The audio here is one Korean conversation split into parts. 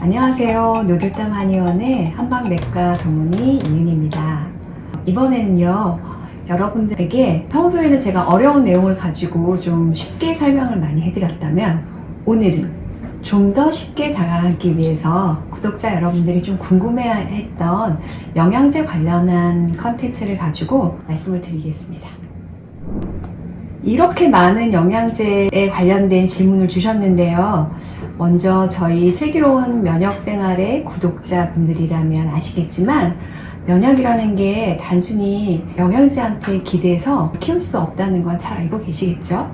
안녕하세요. 노들담 한의원의 한방내과 전문의 이은입니다. 이번에는요, 여러분들에게 평소에는 제가 어려운 내용을 가지고 좀 쉽게 설명을 많이 해드렸다면, 오늘은 좀 더 쉽게 다가가기 위해서 구독자 여러분들이 좀 궁금해했던 영양제 관련한 컨텐츠를 가지고 말씀을 드리겠습니다. 이렇게 많은 영양제에 관련된 질문을 주셨는데요. 먼저 저희 슬기로운 면역생활의 구독자분들이라면 아시겠지만, 면역이라는 게 단순히 영양제한테 기대서 키울 수 없다는 건 잘 알고 계시겠죠?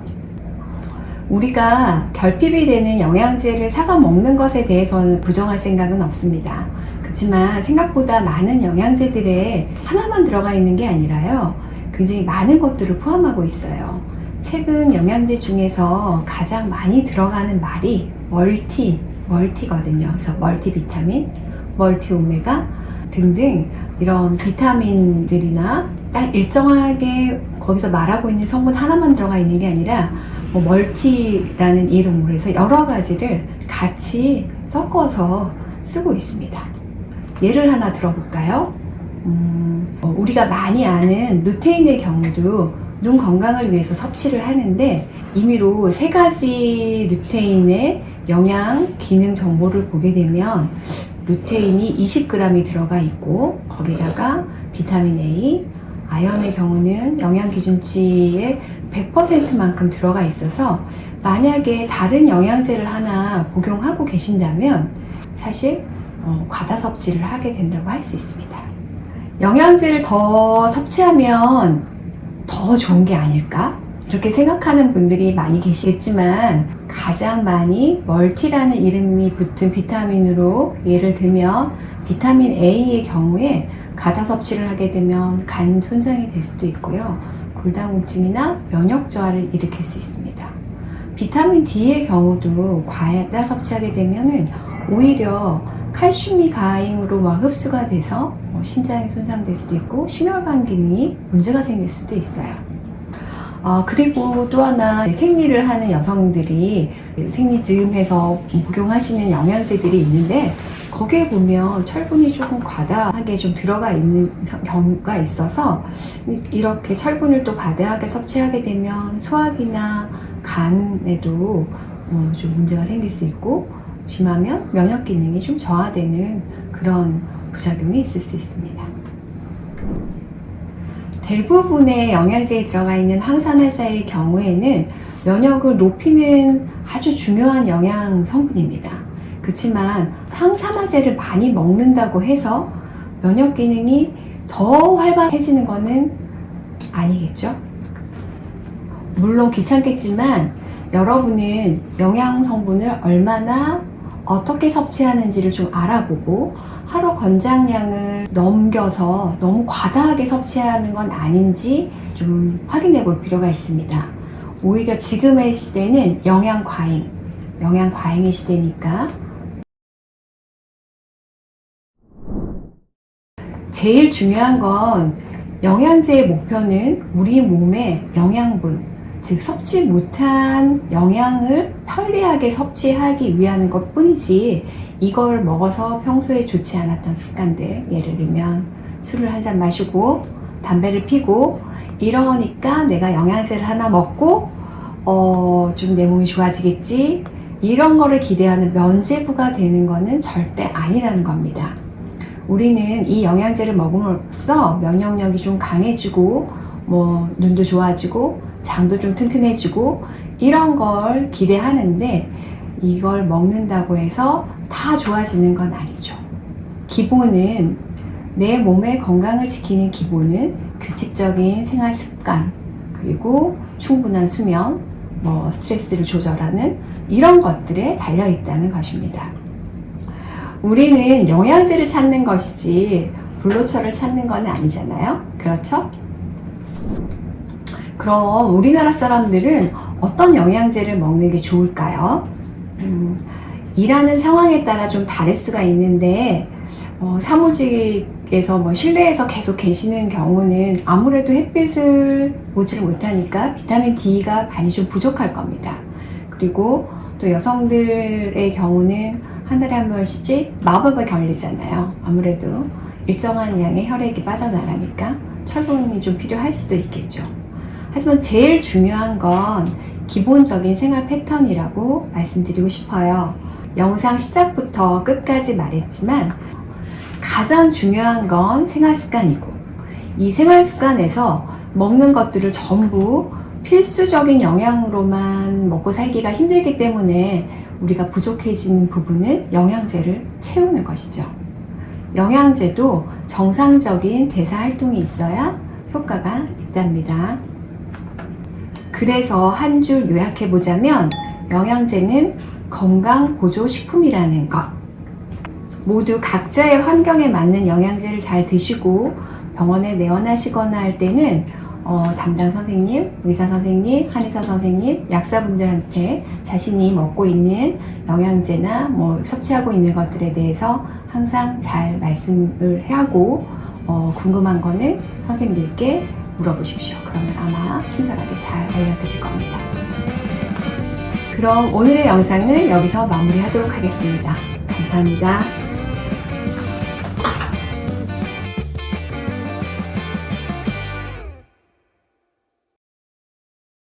우리가 결핍이 되는 영양제를 사서 먹는 것에 대해서는 부정할 생각은 없습니다. 그렇지만 생각보다 많은 영양제들에 하나만 들어가 있는 게 아니라요, 굉장히 많은 것들을 포함하고 있어요. 최근 영양제 중에서 가장 많이 들어가는 말이 멀티거든요. 그래서 멀티비타민, 멀티오메가 등등 이런 비타민들이나 딱 일정하게 거기서 말하고 있는 성분 하나만 들어가 있는 게 아니라 멀티라는 이름으로 해서 여러 가지를 같이 섞어서 쓰고 있습니다. 예를 하나 들어볼까요? 우리가 많이 아는 루테인의 경우도 눈 건강을 위해서 섭취를 하는데, 임의로 3가지 루테인의 영양 기능 정보를 보게 되면 루테인이 20g이 들어가 있고, 거기다가 비타민 A, 아연의 경우는 영양 기준치의 100%만큼 들어가 있어서 만약에 다른 영양제를 하나 복용하고 계신다면 사실 과다 섭취를 하게 된다고 할 수 있습니다. 영양제를 더 섭취하면 더 좋은 게 아닐까? 이렇게 생각하는 분들이 많이 계시겠지만, 가장 많이 멀티라는 이름이 붙은 비타민으로 예를 들면 비타민 A의 경우에 과다 섭취를 하게 되면 간 손상이 될 수도 있고요, 골다공증이나 면역 저하를 일으킬 수 있습니다. 비타민 D의 경우도 과다 섭취하게 되면은 오히려 칼슘이 가행으로 흡수가 돼서 신장이 손상될 수도 있고 심혈관 기능이 문제가 생길 수도 있어요. 그리고 또 하나, 생리를 하는 여성들이 생리즈음해서 복용하시는 영양제들이 있는데, 거기에 보면 철분이 조금 과다하게 좀 들어가 있는 경우가 있어서 이렇게 철분을 또 과다하게 섭취하게 되면 소화기나 간에도 좀 문제가 생길 수 있고, 심하면 면역 기능이 좀 저하되는 그런 부작용이 있을 수 있습니다. 대부분의 영양제에 들어가 있는 항산화제의 경우에는 면역을 높이는 아주 중요한 영양 성분입니다. 그렇지만 항산화제를 많이 먹는다고 해서 면역 기능이 더 활발해지는 것은 아니겠죠? 물론 귀찮겠지만 여러분은 영양 성분을 얼마나 어떻게 섭취하는지를 좀 알아보고 하루 권장량을 넘겨서 너무 과다하게 섭취하는 건 아닌지 좀 확인해 볼 필요가 있습니다. 오히려 지금의 시대는 영양 과잉의 시대니까 제일 중요한 건, 영양제의 목표는 우리 몸의 영양분, 즉 섭취 못한 영양을 편리하게 섭취하기 위한 것 뿐이지, 이걸 먹어서 평소에 좋지 않았던 습관들, 예를 들면 술을 한 잔 마시고 담배를 피고 이러니까 내가 영양제를 하나 먹고 좀 내 몸이 좋아지겠지, 이런 거를 기대하는 면죄부가 되는 거는 절대 아니라는 겁니다. 우리는 이 영양제를 먹음으로써 면역력이 좀 강해지고 눈도 좋아지고 장도 좀 튼튼해지고 이런 걸 기대하는데, 이걸 먹는다고 해서 다 좋아지는 건 아니죠. 기본은, 내 몸의 건강을 지키는 기본은 규칙적인 생활 습관, 그리고 충분한 수면, 스트레스를 조절하는 이런 것들에 달려 있다는 것입니다. 우리는 영양제를 찾는 것이지 불로초를 찾는 건 아니잖아요. 그렇죠? 그럼 우리나라 사람들은 어떤 영양제를 먹는 게 좋을까요? 일하는 상황에 따라 좀 다를 수가 있는데, 사무직에서 실내에서 계속 계시는 경우는 아무래도 햇빛을 보지를 못하니까 비타민 D가 많이 좀 부족할 겁니다. 그리고 또 여성들의 경우는 한 달에 한 번씩 마법에 걸리잖아요. 아무래도 일정한 양의 혈액이 빠져나가니까 철분이 좀 필요할 수도 있겠죠. 하지만 제일 중요한 건 기본적인 생활 패턴이라고 말씀드리고 싶어요. 영상 시작부터 끝까지 말했지만 가장 중요한 건 생활 습관이고, 이 생활 습관에서 먹는 것들을 전부 필수적인 영양으로만 먹고 살기가 힘들기 때문에 우리가 부족해지는 부분은 영양제를 채우는 것이죠. 영양제도 정상적인 대사 활동이 있어야 효과가 있답니다. 그래서 한 줄 요약해 보자면 영양제는 건강 보조 식품이라는 것. 모두 각자의 환경에 맞는 영양제를 잘 드시고 병원에 내원하시거나 할 때는 담당 선생님, 의사 선생님, 한의사 선생님, 약사분들한테 자신이 먹고 있는 영양제나 섭취하고 있는 것들에 대해서 항상 잘 말씀을 하고 궁금한 거는 선생님들께 물어보십시오. 그러면 아마 친절하게 잘 알려드릴 겁니다. 그럼 오늘의 영상은 여기서 마무리하도록 하겠습니다. 감사합니다.